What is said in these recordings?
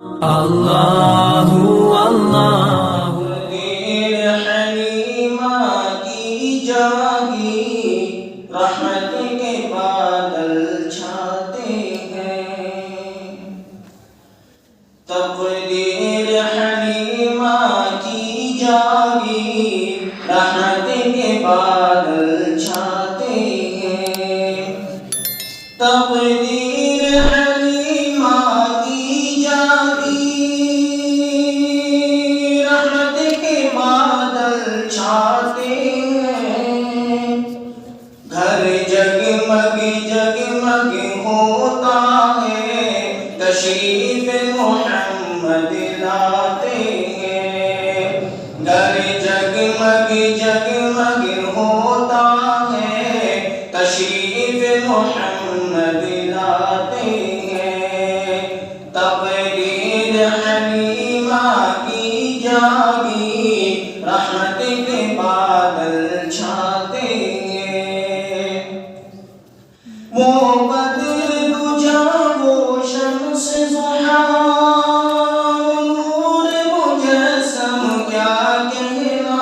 اللہ اللہ تیر حلیمہ کی جاگی رحمت کے بادل چھاتے ہیں، تقدیر حلیمہ کی جاگی رحمت کے بادل چھاتے ہیں، تقدیر حلیمہ کی جاگی رحمت کے بادل چھاتے ہیں، گھر جگمگ جگمگ ہوتا ہے، تشریف محمد لاتے ہیں، گھر جگمگ جگمگ ہوتا ہے، تشریف محمد لاتے ہیں، تقدیر حلیمہ کی جاگی رحمت کے بادل چھاتے ہیں، وہ بدر دجا وہ شمس ضحیٰ نور مجسم کیا کہنا،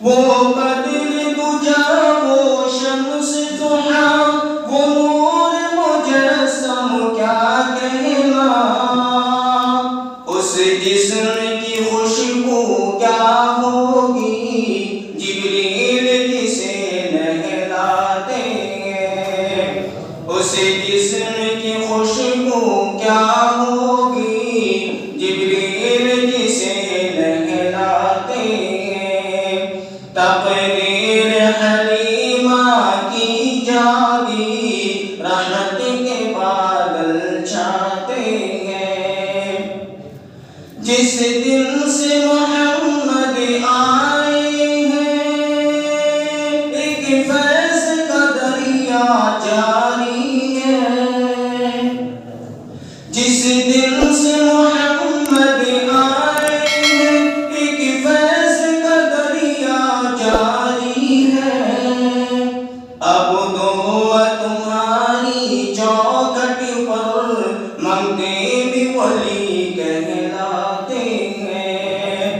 وہ بدر دجا وہ شمس ضحیٰ وہ نور مجسم کیا کہنا، اس جسم کی خوشبو کیا ہوگی، جبریل جسے نہلاتے ہیں، اس جسم کی خوشبو کیا ہوگی، جبریل جسے نہلاتے ہیں، تقدیر حلیمہ کی جاگی رحمت کے بادل چھاتے ہیں، جس دن سے محمد آئے ہیں، ایک فیض کا دریا جاری ہے، جس دن سے محمد آئے ہیں، ایک فیض کا دریا جاری ہے، اب دعا تمہاری چوکھٹ پر منگتے بھی ولی کہلاتے ہیں،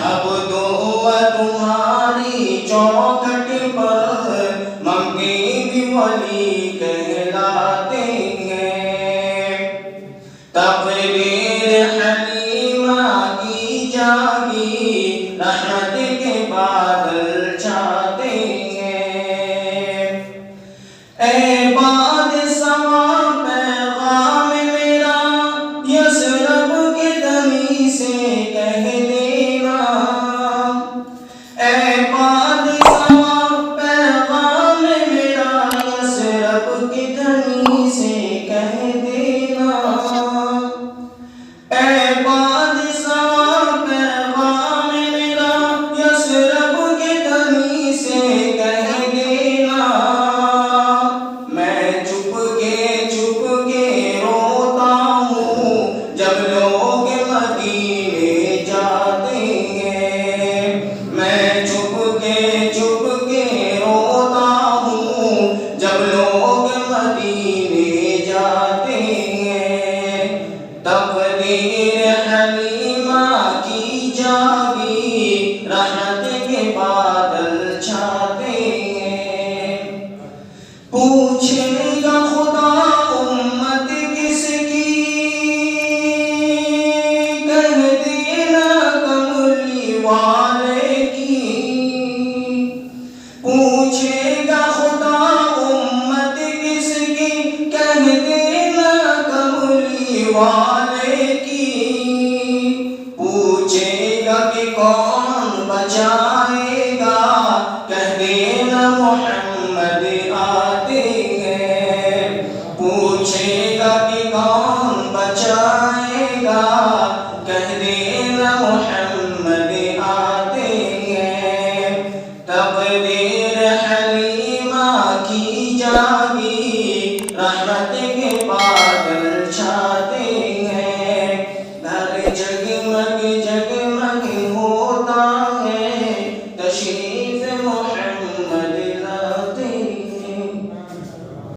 اب دعا تمہاری چوکھٹ پر منگتے بھی ولی کہلاتے ہیں، تقدیر حلیمہ کی جاگی رحمت کے بادل چھاتے ہیں، اے باد سما پیغام میرا یثرب کے دنی سے کہہ دینا، اے باد سما پیغام میرا یثرب کے دنی سے کہہ دینا، اے باد سما پیغام میرا یثرب کے دنی سے کہہ دینا، میں چھپ کے روتا ہوں جب لوگ مدینے جاتے ہیں، میں چھپ کے روتا ہوں جب لوگ مدینے جاتے ہیں، تقدیر حلیمہ کی جاگی رحمت کے بادل چھاتے ہیں، پوچھے گا خدا امت کس کی، کہہ دینا کملی والے کی، پوچھے گا خدا امت کس کی، کہہ دینا کملی والے کی، پوچھے گا کہ کون بچائے گا، کہہ دینا محمد آتے ہیں، پوچھے گا کہ کون بچائے گا، کہہ دینا محمد آتے ہیں، تقدیر حلیمہ کی جاگی رحمت کے بادل